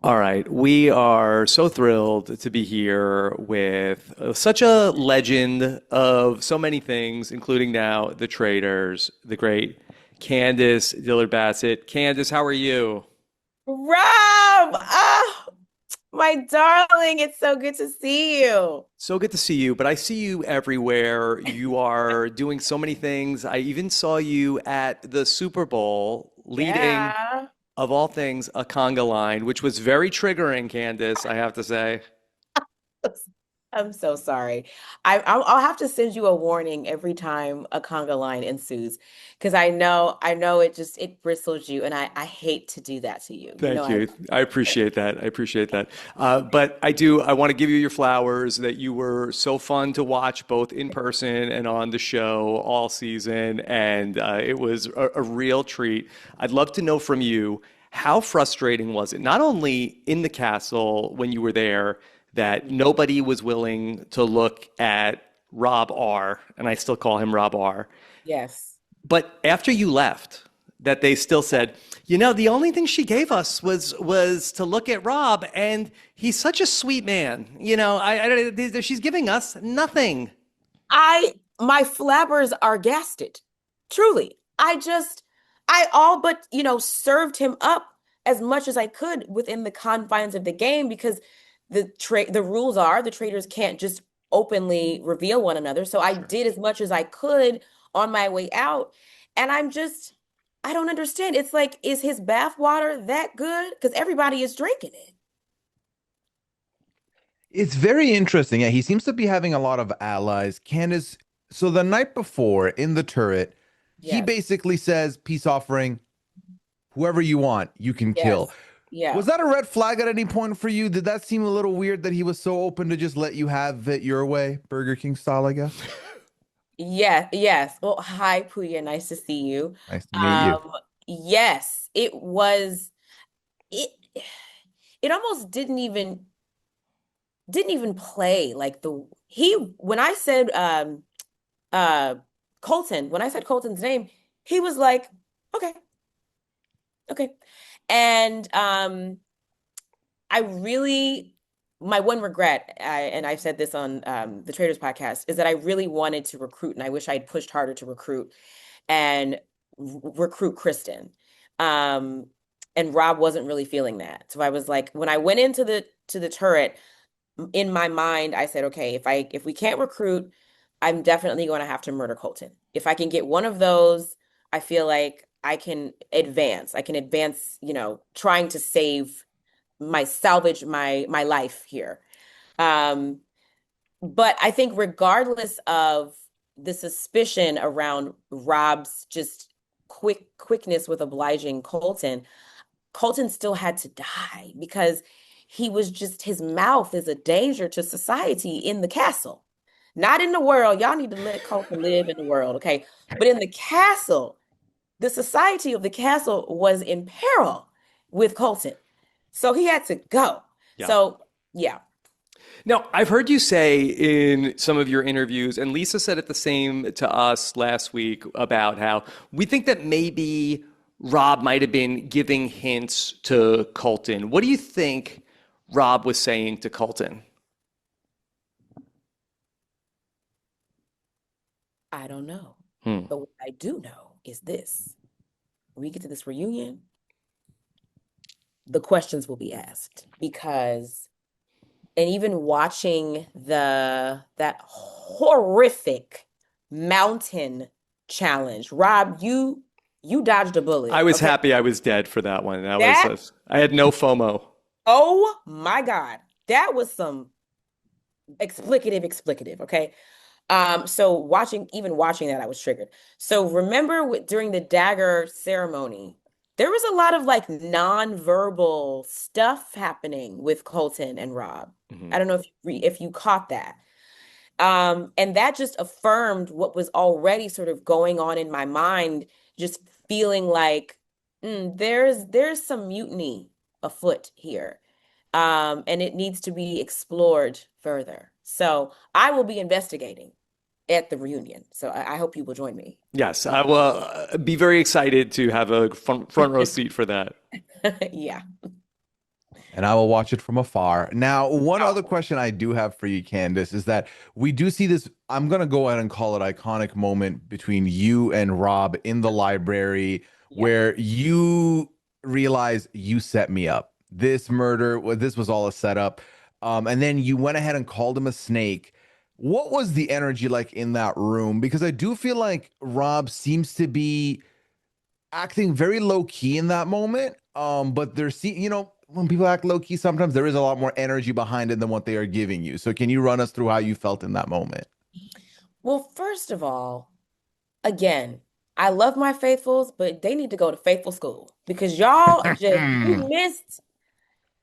All right, we are so thrilled to be here with such a legend of so many things, including now the Traitors, the great Candiace Dillard Bassett. Candiace, how are you? Rob! Ah, my darling, it's so good to see you. So good to see you, but I see you everywhere. You are doing so many things. I even saw you at the Super Bowl leading, Yeah. of all things, a conga line, which was very triggering, Candice, I have to say. I'm so sorry. I'll have to send you a warning every time a conga line ensues, because I know it bristles you, and I hate to do that to you. You know Thank I you. I appreciate that. I appreciate that. But I want to give you your flowers that you were so fun to watch both in person and on the show all season. And it was a real treat. I'd love to know from you, how frustrating was it, not only in the castle when you were there, that nobody was willing to look at Rob R, and I still call him Rob R, Yes. but after you left, that they still said, the only thing she gave us was to look at Rob, and he's such a sweet man. She's giving us nothing. My flabbers are gasted. Truly. I all but, served him up as much as I could within the confines of the game because the rules are the traders can't just openly reveal one another. So I Sure. did as much as I could on my way out. And I don't understand. It's like, is his bath water that good? Because everybody is drinking it. It's very interesting. Yeah, he seems to be having a lot of allies. Candace, so the night before in the turret, he Yes. basically says, peace offering, whoever you want, you can kill. Yes. Yeah. Was that a red flag at any point for you? Did that seem a little weird that he was so open to just let you have it your way, Burger King style, I guess? Yeah, yes. Well, hi, Pooya. Nice to see you. Nice to meet you. Um, yes, it it almost didn't even play like the he when I said uh Colton, when I said Colton's name, he was like, okay, okay. And I really my one regret, and I've said this on the Traders podcast, is that I really wanted to recruit, and I wish I'd pushed harder to recruit and recruit Kristen. Um, and Rob wasn't really feeling that. So I was like, when I went into the turret, in my mind, I said, okay, if we can't recruit, I'm definitely going to have to murder Colton. If I can get one of those, I feel like I can advance. I can advance, trying to salvage my life here. Um, but I think regardless of the suspicion around Rob's just quickness with obliging Colton, Colton still had to die because his mouth is a danger to society in the castle. Not in the world. Y'all need to let Colton live in the world, okay? But in the castle, the society of the castle was in peril with Colton. So he had to go. Yeah. So, yeah. Now, I've heard you say in some of your interviews, and Lisa said it the same to us last week about how we think that maybe Rob might have been giving hints to Colton. What do you think Rob was saying to Colton? I don't know. Hmm. But what I do know is this. When we get to this reunion, the questions will be asked because and even watching the that horrific mountain challenge. Rob, you dodged a I bullet. was Okay. happy I was dead for that one. That, I had no FOMO. oh my God. That was some explicative, okay? So even watching that, I was triggered. So remember during the dagger ceremony, there was a lot of like non-verbal stuff happening with Colton and Rob. Mhm. I don't know if you caught that. And that just affirmed what was already sort of going on in my mind, just feeling like there's some mutiny afoot here. And it needs to be explored further. So I will be investigating at the reunion. So I hope you will join me. Yes, I will be very excited to have a front row seat for that. Yeah. and I will watch it from afar. Now, one Oh, other question I do have for you, Candice, is that we do see this. I'm going to go ahead and call it iconic moment between you and Rob in the library yeah. where you realize you set me up. This murder, this was all a setup. And then you went ahead and called him a snake. What was the energy like in that room? Because I do feel like Rob seems to be acting very low key in that moment. But when people act low key, sometimes there is a lot more energy behind it than what they are giving you. So can you run us through how you felt in that moment? Well, first of all, again, I love my faithfuls, but they need to go to faithful school because y'all just you missed.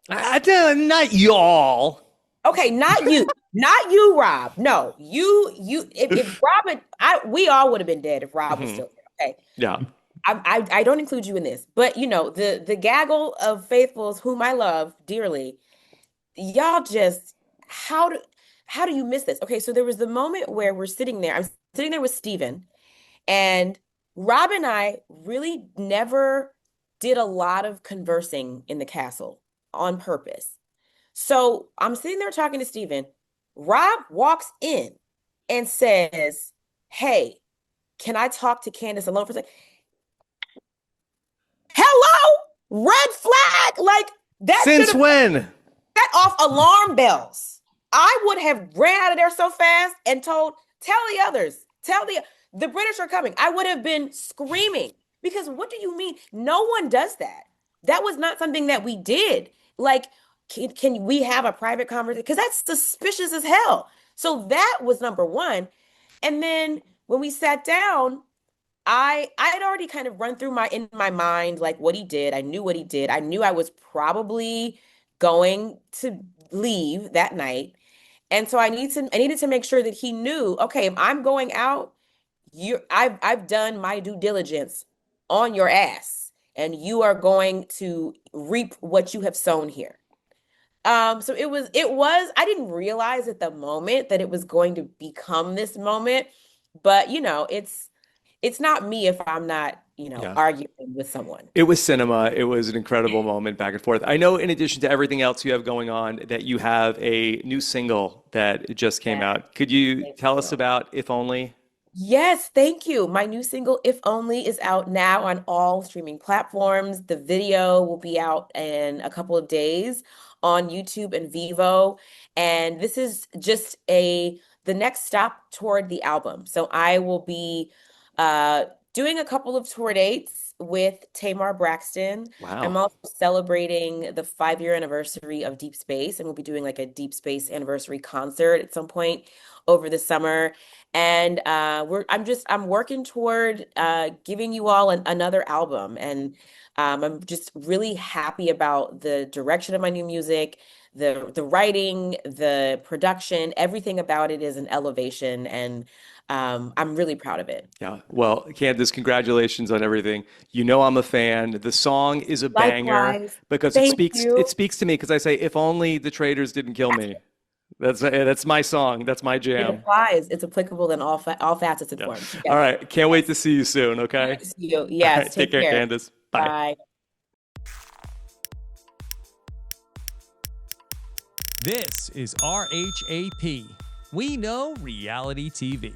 Not y'all. Okay, not you, Rob. No, you. If Rob had, we all would have been dead if Rob was Mhm. still there. Okay, Yeah. I don't include you in this, but the gaggle of faithfuls whom I love dearly, y'all just how do how do you miss this? Okay, so there was the moment where we're sitting there. I'm sitting there with Steven, and Rob and I really never did a lot of conversing in the castle on purpose. So I'm sitting there talking to Steven. Rob walks in and says, "Hey, can I talk to Candiace alone for a second?" Hello? Red flag. Like that should Since have when? set off alarm bells. I would have ran out of there so fast and tell the others, the British are coming. I would have been screaming because what do you mean? No one does that. That was not something that we did. Like, can we have a private conversation? Because that's suspicious as hell. So that was number one. And then when we sat down, I had already kind of run through my in my mind like what he did. I knew what he did. I knew I was probably going to leave that night. And so I needed to make sure that he knew, okay, if I'm going out, I've done my due diligence on your ass and you are going to reap what you have sown here. So it was I didn't realize at the moment that it was going to become this moment, but it's not me if I'm not, Yeah. arguing with someone. It was cinema. It was an incredible moment back and forth. I know, in addition to everything else you have going on, that you have a new single that just came Yeah, out. Could you thank tell us you. about If Only? Yes, thank you. My new single, If Only, is out now on all streaming platforms. The video will be out in a couple of days on YouTube and Vivo. And this is just the next stop toward the album. So I will be uh doing a couple of tour dates with Tamar Braxton. I'm Wow. also celebrating the 5-year anniversary of Deep Space, and we'll be doing like a Deep Space anniversary concert at some point over the summer. And I'm working toward giving you all another album. And I'm just really happy about the direction of my new music, the writing, the production, everything about it is an elevation, and I'm really proud of it. Yeah. Well, Candice, congratulations on everything. You know I'm a fan. The song is a banger Likewise. because it Thank speaks it you. speaks to me because I say, if only the traitors didn't kill me. That's my song. That's my It jam. applies. It's applicable in all facets and Yeah. forms. All Yes. right. Can't wait Yes. to see you soon, okay? See you. All Yes. right. Take Take care, care. Candice. Bye. Bye. This is RHAP. We know reality TV.